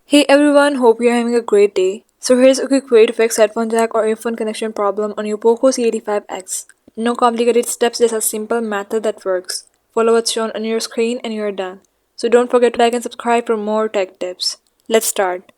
Hey everyone, hope you're having a great day. So here's a quick way to fix headphone jack or earphone connection problem on your Poco C85x. No complicated steps, just a simple method that works. Follow what's shown on your screen and you're done. So don't forget to like and subscribe for more tech tips. Let's start.